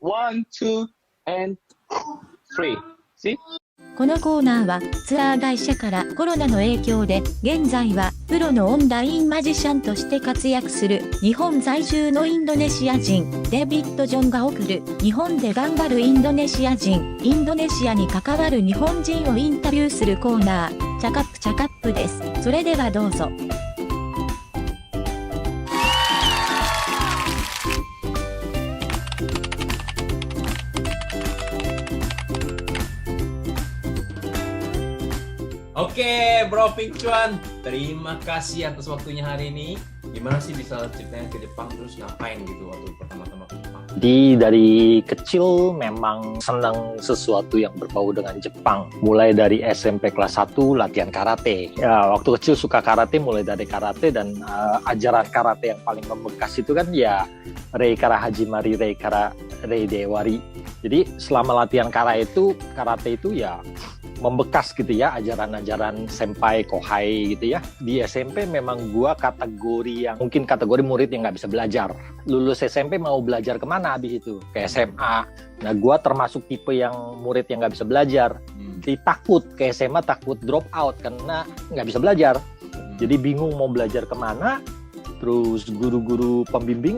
One, two, and three. See? このコーナーはツアー会社からコロナの影響で現在はプロのオンラインマジシャンとして活躍する日本在住のインドネシア人デビッド・ジョンが送る日本で頑張るインドネシア人、インドネシアに関わる日本人をインタビューするコーナー、チャカップチャカップです。それではどうぞ。Oke, Bro Ping Chuan, terima kasih atas waktunya hari ini. Gimana sih bisa ceritanya ke Jepang, terus ngapain gitu waktu pertama-tama ke Jepang? Dari kecil memang senang sesuatu yang berbau dengan Jepang. Mulai dari SMP kelas 1 latihan karate. Ya, waktu kecil suka karate, mulai dari karate dan ajaran karate yang paling membekas itu kan ya Rei Kara Hajimari, Rei Kara Rei Dewari. Jadi selama latihan karate itu ya membekas gitu ya, ajaran-ajaran senpai, kohai gitu ya. Di SMP memang gua mungkin kategori murid yang nggak bisa belajar. Lulus SMP mau belajar kemana habis itu? Ke SMA. Nah gua termasuk tipe yang murid yang nggak bisa belajar. Jadi takut ke SMA, takut drop out karena nggak bisa belajar. Jadi bingung mau belajar kemana. Terus guru-guru pembimbing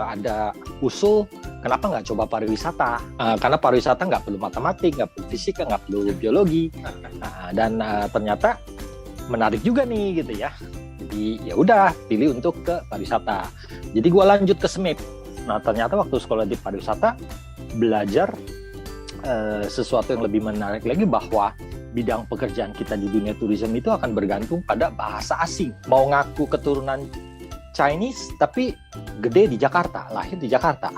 ada usul, kenapa nggak coba pariwisata? Karena pariwisata nggak perlu matematik, nggak perlu fisika, nggak perlu biologi. Dan ternyata menarik juga nih gitu ya. Jadi ya udah pilih untuk ke pariwisata. Jadi gue lanjut ke SMIP. Nah ternyata waktu sekolah di pariwisata belajar sesuatu yang lebih menarik lagi, bahwa bidang pekerjaan kita di dunia tourism itu akan bergantung pada bahasa asing. Mau ngaku keturunan Chinese tapi gede di Jakarta, lahir di Jakarta,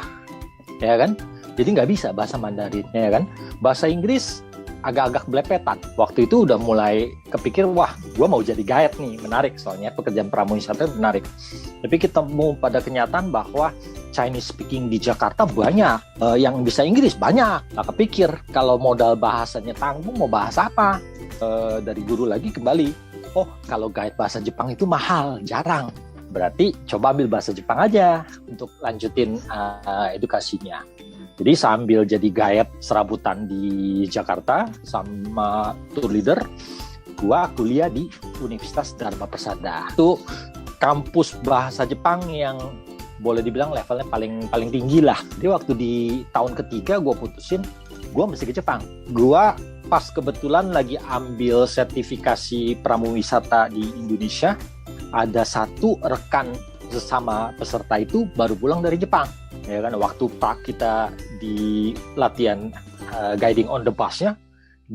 ya kan? Jadi nggak bisa bahasa Mandarin, ya kan? Bahasa Inggris agak-agak belepetan. Waktu itu udah mulai kepikir, wah, gue mau jadi guide nih, menarik soalnya pekerjaan pramuwisata menarik. Tapi kita mau pada kenyataan bahwa Chinese speaking di Jakarta banyak, yang bisa Inggris banyak. Nah, kepikir kalau modal bahasanya tanggung, mau bahasa apa? Dari guru lagi kembali, oh kalau guide bahasa Jepang itu mahal, jarang. Berarti coba ambil bahasa Jepang aja untuk lanjutin edukasinya. Jadi sambil jadi guide serabutan di Jakarta sama tour leader, gua kuliah di Universitas Dharma Persada. Itu kampus bahasa Jepang yang boleh dibilang levelnya paling tinggi lah. Jadi waktu di tahun ketiga gua putusin gua mesti ke Jepang. Gua pas kebetulan lagi ambil sertifikasi pramuwisata di Indonesia. Ada satu rekan sesama peserta itu baru pulang dari Jepang, ya kan? Waktu kita di latihan guiding on the bus-nya,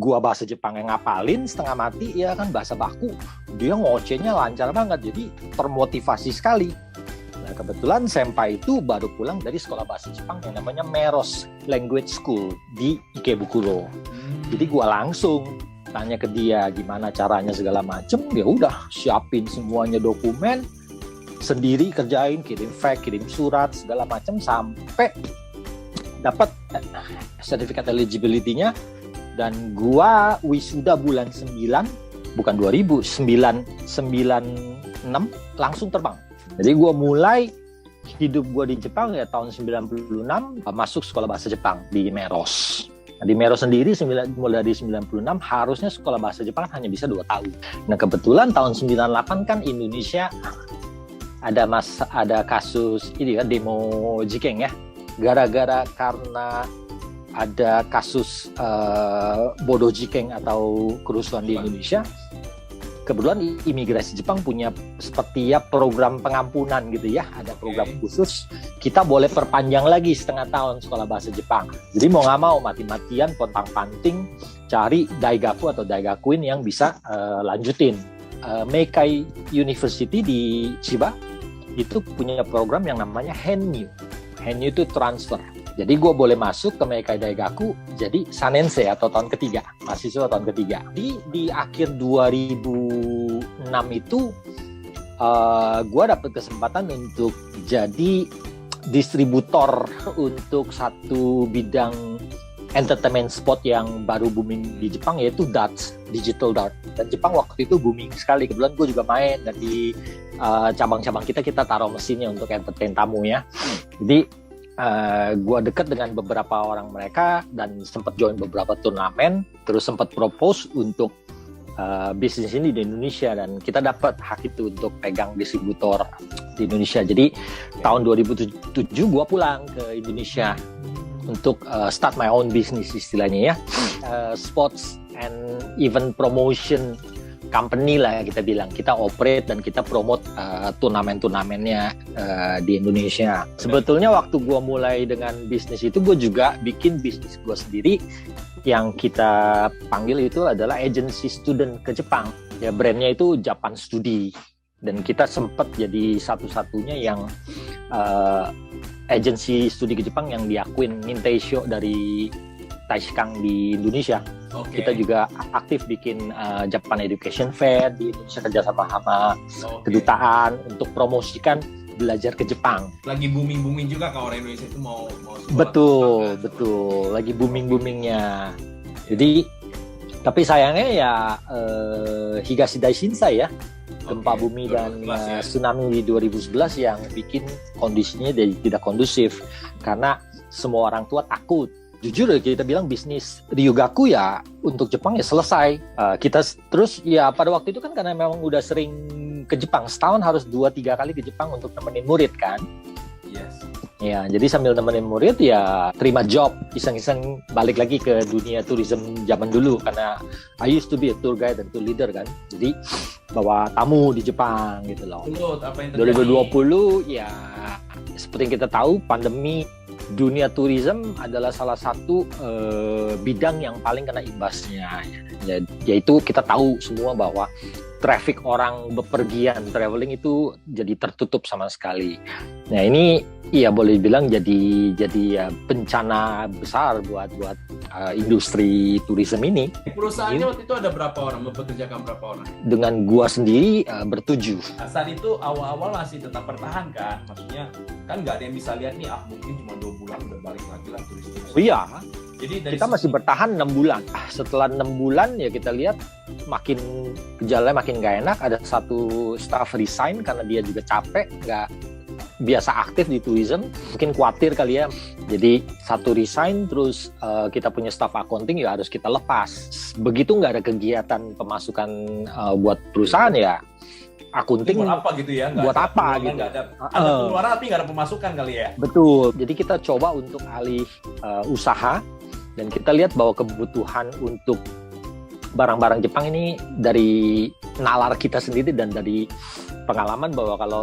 gua bahasa Jepang yang ngapalin setengah mati, ya kan, bahasa baku, dia ngocehnya lancar banget, jadi termotivasi sekali. Nah kebetulan senpai itu baru pulang dari sekolah bahasa Jepang yang namanya Meros Language School di Ikebukuro. Jadi gua langsung tanya ke dia gimana caranya segala macem, ya udah siapin semuanya dokumen sendiri, kerjain, kirim fax, kirim surat segala macem sampai dapat sertifikat eligibility-nya. Dan gua wisuda bulan 9, bukan 2000, 96 langsung terbang. Jadi gua mulai hidup gua di Jepang ya tahun 96, masuk sekolah bahasa Jepang di Meros. Nah, di Meros sendiri mulai dari 96 harusnya sekolah bahasa Jepang hanya bisa 2 tahun. Nah kebetulan tahun 98 kan Indonesia ada kasus ini kan, demo Jikeng ya. Gara-gara karena ada kasus bodoh Jikeng atau kerusuhan di Indonesia, kebetulan imigrasi Jepang punya seperti ya program pengampunan gitu ya, ada program khusus, kita boleh perpanjang lagi setengah tahun sekolah bahasa Jepang. Jadi mau nggak mau mati-matian pontang-panting cari daigaku atau daigakuin yang bisa lanjutin. Meikai University di Chiba itu punya program yang namanya Hennyu. Hennyu itu transfer. Jadi gue boleh masuk ke Meikai Daigaku jadi sanensei atau tahun ketiga, mahasiswa tahun ketiga. Di akhir 2006 itu gue dapet kesempatan untuk jadi distributor untuk satu bidang entertainment spot yang baru booming di Jepang, yaitu darts, digital dart. Dan Jepang waktu itu booming sekali. Kebetulan gue juga main, dan di cabang-cabang kita taruh mesinnya untuk entertain tamu ya. Jadi gua dekat dengan beberapa orang mereka dan sempat join beberapa turnamen, terus sempat propose untuk bisnis ini di Indonesia, dan kita dapat hak itu untuk pegang distributor di Indonesia. Jadi tahun 2007 gua pulang ke Indonesia untuk start my own business istilahnya ya, sports and event promotion company lah kita bilang. Kita operate dan kita promote turnamen-turnamennya di Indonesia. Sebetulnya waktu gue mulai dengan bisnis itu, gue juga bikin bisnis gue sendiri yang kita panggil itu adalah agency student ke Jepang. Ya, brandnya itu Japan Studi. Dan kita sempat jadi satu-satunya yang agency studi ke Jepang yang diakuin Ninteisho dari Taishikang di Indonesia. Oke. Kita juga aktif bikin Japan Education Fair di Indonesia, kerjasama sama kedutaan untuk promosikan belajar ke Jepang. Lagi booming juga kalau orang Indonesia itu mau sekolah. Betul. Lagi boomingnya. Jadi, tapi sayangnya ya Higashi Daishinsai ya, gempa bumi dan tsunami di 2011 yang bikin kondisinya jadi tidak kondusif karena semua orang tua takut. Jujur ya, kita bilang bisnis Ryugaku ya untuk Jepang ya selesai. Kita terus ya pada waktu itu kan karena memang udah sering ke Jepang, setahun harus 2-3 kali ke Jepang untuk nemenin murid kan. Yes. Ya, jadi sambil nemenin murid ya terima job, iseng-iseng balik lagi ke dunia tourism zaman dulu karena I used to be a tour guide dan tour leader kan. Jadi bawa tamu di Jepang gitu loh. Apa yang terjadi? 2020 ya seperti yang kita tahu, pandemi, dunia tourism adalah salah satu bidang yang paling kena imbasnya. Yaitu kita tahu semua bahwa traffic orang bepergian, traveling itu jadi tertutup sama sekali. Nah ini iya boleh bilang jadi ya bencana besar buat industri tourism ini. Perusahaannya waktu itu ada berapa orang, mempekerjakan berapa orang? Dengan gua sendiri bertujuh. Saat itu awal-awal masih tetap bertahan kan? Maksudnya kan nggak ada yang bisa lihat nih, mungkin cuma 2 bulan udah balik lagi lah turis. Oh iya. Jadi dari kita masih bertahan 6 bulan. Setelah 6 bulan ya kita lihat makin gejalanya makin gak enak. Ada satu staff resign karena dia juga capek, nggak biasa aktif di tourism, mungkin khawatir kali ya. Jadi satu resign, terus kita punya staff accounting ya harus kita lepas. Begitu nggak ada kegiatan pemasukan buat perusahaan ya akunting buat apa gitu ya? Buat apa gitu? Ada pengeluaran tapi nggak ada pemasukan kali ya? Betul. Jadi kita coba untuk alih usaha dan kita lihat bahwa kebutuhan untuk barang-barang Jepang ini dari nalar kita sendiri dan dari pengalaman bahwa kalau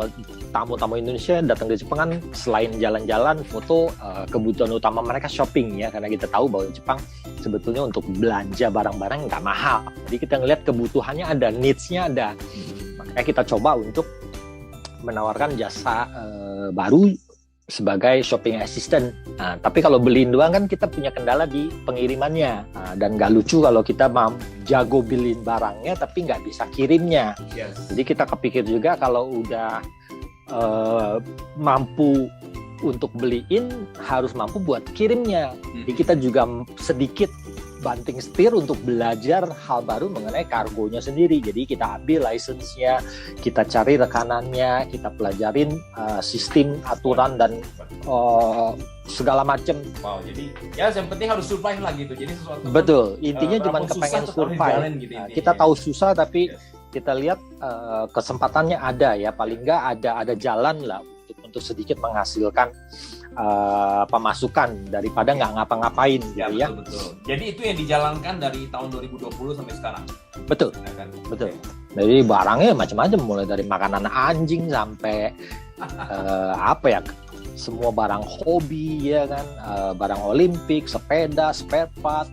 tamu-tamu Indonesia datang ke Jepang kan selain jalan-jalan, foto, kebutuhan utama mereka shopping ya, karena kita tahu bahwa Jepang sebetulnya untuk belanja barang-barang nggak mahal. Jadi kita ngelihat kebutuhannya ada, needs-nya ada. Makanya kita coba untuk menawarkan jasa baru sebagai shopping assistant. Nah, tapi kalau beliin doang kan kita punya kendala di pengirimannya. Nah, dan nggak lucu kalau kita jago beliin barangnya tapi nggak bisa kirimnya. Yes. Jadi kita kepikir juga kalau udah mampu untuk beliin, harus mampu buat kirimnya. Jadi kita juga sedikit banting setir untuk belajar hal baru mengenai kargonya sendiri. Jadi kita ambil license-nya, kita cari rekanannya, kita pelajarin sistem, aturan, dan segala macam. Wow, jadi ya yang penting harus survive lah gitu. Jadi sesuatu. Betul, intinya cuma kepengen survive. Gitu, kita tahu susah tapi kita lihat kesempatannya ada ya. Paling nggak ada jalan lah untuk sedikit menghasilkan pemasukan daripada nggak ngapa-ngapain gitu ya. Betul. Jadi itu yang dijalankan dari tahun 2020 sampai sekarang. Betul. Ya kan? Betul. Jadi barangnya macam-macam, mulai dari makanan anjing sampai apa ya, semua barang hobi ya kan, barang Olimpik, sepeda, spare part,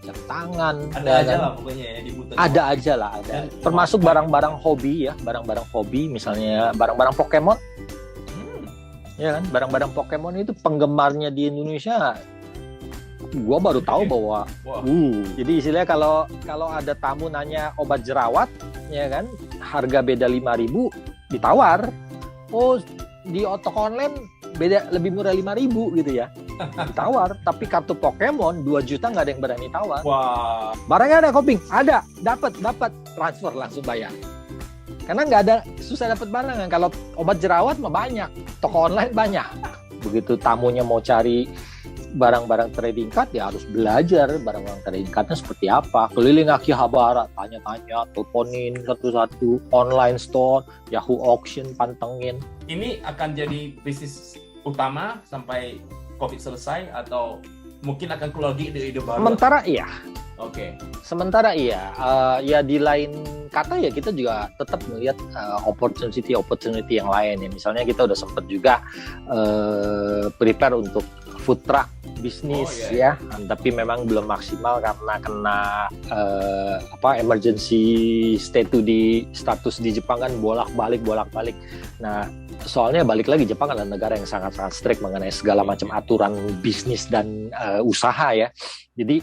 jam tangan. Ada ya aja kan? lah pokoknya ya dibutuhkan. Ada aja lah, ada. Termasuk barang-barang hobi ya, barang-barang hobi, misalnya barang-barang Pokemon. Ya kan, barang-barang Pokemon itu penggemarnya di Indonesia, gua baru tahu bahwa, jadi istilahnya kalau ada tamu nanya obat jerawat, ya kan, harga beda 5.000, ditawar. Oh, di toko online beda lebih murah 5.000 gitu ya, ditawar. Tapi kartu Pokemon 2 juta nggak ada yang berani tawar. Wah. Barangnya ada, Koping, ada, dapat, transfer langsung bayar. Karena nggak ada, susah dapat barang kan. Kalau obat jerawat mah banyak, toko online banyak. Begitu tamunya mau cari barang-barang trading card, ya harus belajar barang-barang trading cardnya seperti apa. Keliling Akihabara, tanya-tanya, teleponin satu-satu, online store, Yahoo Auction, pantengin. Ini akan jadi bisnis utama sampai COVID selesai atau mungkin akan keluar lagi ide-ide baru? Sementara iya. Oke. Sementara iya. Ya di lain kata ya kita juga tetap melihat opportunity yang lain ya. Misalnya kita udah sempat juga prepare untuk food truck bisnis ya, tapi memang belum maksimal karena kena emergency status di Jepang kan bolak-balik. Nah, soalnya balik lagi Jepang adalah negara yang sangat-sangat strict mengenai segala macam aturan bisnis dan usaha ya. Jadi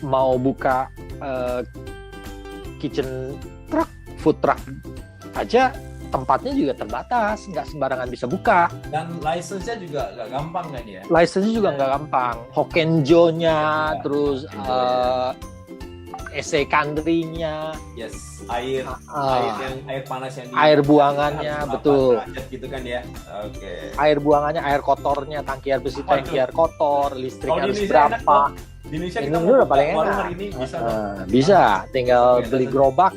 mau buka kitchen truck, food truck aja tempatnya juga terbatas, nggak sembarangan bisa buka. Dan license-nya juga nggak gampang kan ya? License-nya juga nggak gampang. Hokenjo-nya, terus EC country-nya, yes, air panas yang air buangannya, betul. Gitu kan ya. Oke. Air buangannya, air kotornya, tangki air bersih, tangki air kotor, listrik harus berapa? Di Indonesia ini kita udah paling enak. Hari ini bisa, tinggal beli gerobak,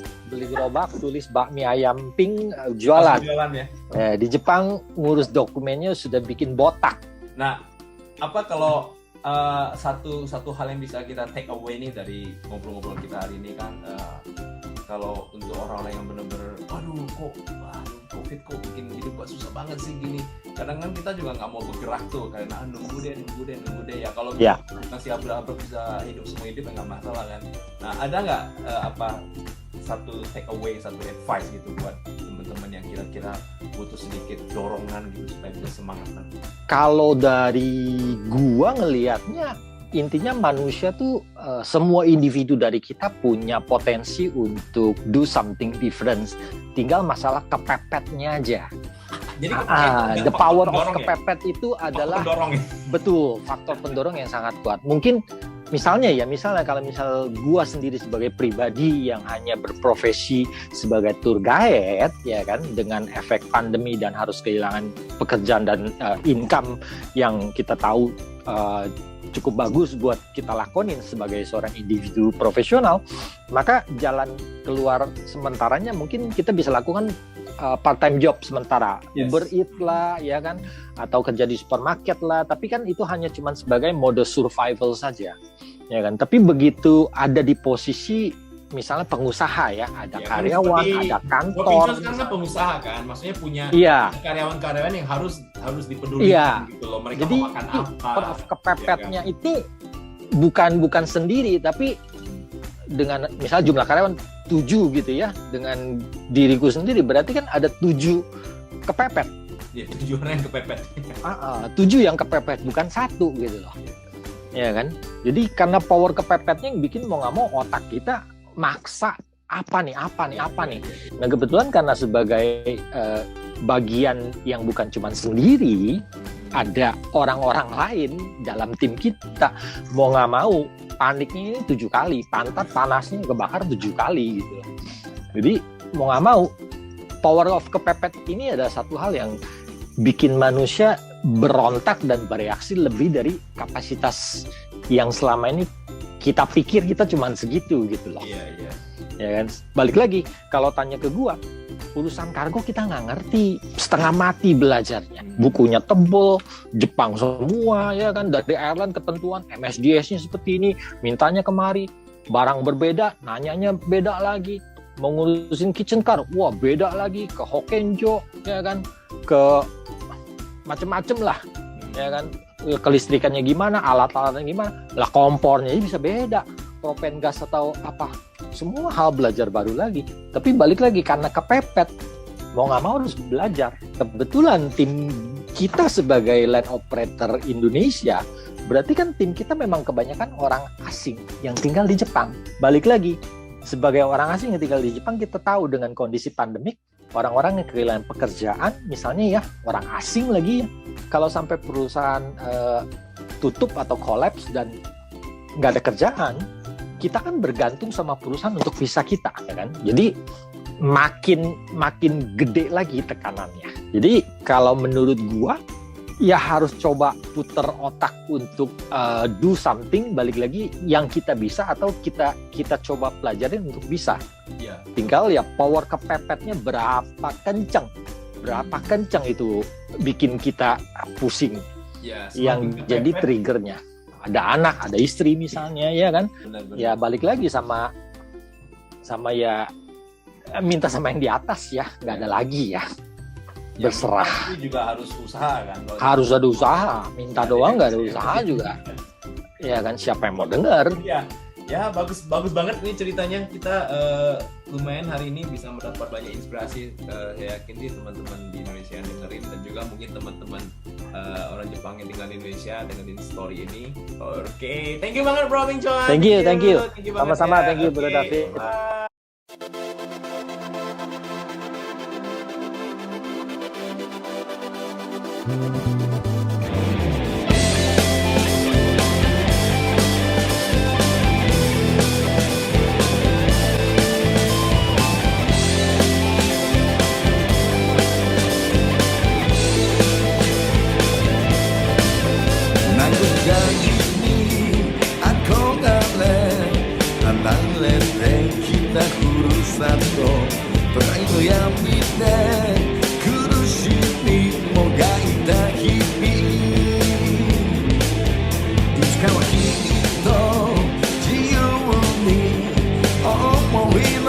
tulis bakmi ayam pink, jualan ya. Di Jepang ngurus dokumennya sudah bikin botak. Nah, apa kalau satu hal yang bisa kita take away nih dari ngobrol-ngobrol kita hari ini kan, kalau untuk orang-orang yang benar-benar COVID kok bikin hidup susah banget sih gini. Kadang kan kita juga nggak mau bergerak tuh karena nunggu deh ya. Kalau masih abrak-abrak bisa hidup semua hidup nggak masalah kan. Nah, ada nggak satu take away, satu advice gitu buat teman-teman yang kira-kira butuh sedikit dorongan gitu supaya bisa semangat nanti? Kalau dari gua ngelihatnya, intinya manusia tuh semua individu dari kita punya potensi untuk do something different. Tinggal masalah kepepetnya aja. Jadi the power of kepepet itu adalah betul faktor pendorong yang sangat kuat. Mungkin misalnya kalau gua sendiri sebagai pribadi yang hanya berprofesi sebagai tour guide ya kan, dengan efek pandemi dan harus kehilangan pekerjaan dan income yang kita tahu cukup bagus buat kita lakonin sebagai seorang individu profesional, maka jalan keluar sementaranya mungkin kita bisa lakukan part-time job sementara, Uber Eats lah ya kan, atau kerja di supermarket lah, tapi kan itu hanya cuma sebagai mode survival saja ya kan. Tapi begitu ada di posisi misalnya pengusaha ya, ada karyawan, ada kantor. Kan pengusaha kan, maksudnya punya karyawan-karyawan yang harus dipedulikan gitu loh. Mereka jadi, mau makan apa. Kepepetnya ya kan? Itu bukan sendiri, tapi dengan misalnya jumlah karyawan 7 gitu ya, dengan diriku sendiri berarti kan ada 7 kepepet. Ya, 7 orang yang kepepet. 7 yang kepepet, bukan 1 gitu loh. Ya kan? Jadi karena power kepepetnya yang bikin mau nggak mau otak kita maksa apa nih. Nah kebetulan karena sebagai bagian yang bukan cuma sendiri, ada orang-orang lain dalam tim kita, mau nggak mau paniknya ini 7 kali, pantat panasnya kebakar 7 kali gitu. Jadi mau nggak mau power of kepepet ini adalah satu hal yang bikin manusia berontak dan bereaksi lebih dari kapasitas yang selama ini kita pikir kita cuma segitu gitu loh. Iya. Ya kan? Balik lagi, kalau tanya ke gua, urusan kargo kita nggak ngerti, setengah mati belajarnya. Bukunya tebel, Jepang semua ya kan, dari airline ketentuan MSDS-nya seperti ini, mintanya kemari, barang berbeda, nanyanya beda lagi. Mau ngurusin kitchen car, wah beda lagi, ke Hokenjo ya kan, ke macem-macem lah ya kan, kelistrikannya gimana, alat-alatnya gimana, lah kompornya bisa beda, propen gas atau apa, semua hal belajar baru lagi. Tapi balik lagi karena kepepet, mau nggak mau harus belajar. Kebetulan tim kita sebagai land operator Indonesia, berarti kan tim kita memang kebanyakan orang asing yang tinggal di Jepang. Balik lagi, sebagai orang asing yang tinggal di Jepang, kita tahu dengan kondisi pandemik, orang-orang yang kehilangan pekerjaan, misalnya ya orang asing lagi ya, kalau sampai perusahaan tutup atau kolaps dan nggak ada kerjaan, kita kan bergantung sama perusahaan untuk visa kita, ya kan? Jadi makin gede lagi tekanannya. Jadi kalau menurut gua, ya harus coba puter otak untuk do something, balik lagi yang kita bisa atau kita coba pelajarin untuk bisa. Iya. Tinggal ya power kepepetnya berapa kencang itu bikin kita pusing. Ya, Yang semakin jadi kepepet, triggernya ada anak, ada istri misalnya, ya kan? benar-benar. Ya balik lagi sama ya minta sama yang di atas ya, nggak ada lagi ya. Ya, Berserah. itu juga harus usaha kan. Kalau Harus ada usaha, minta doang nggak ada usaha juga. Ya kan, siapa yang mau dengar? Iya, ya bagus banget nih ceritanya. Kita lumayan hari ini bisa mendapat banyak inspirasi. Saya yakin sih teman-teman di Indonesia yang dengerin dan juga mungkin teman-teman orang Jepang yang tinggal di Indonesia dengerin story ini. Oke, thank you banget Bro Bing Chuan. Thank you. banget Sama-sama, ya. thank you, Bro Oke, David. bye.「プライドやみて苦しみもがいた日々」「いつかはきっと自由に思いの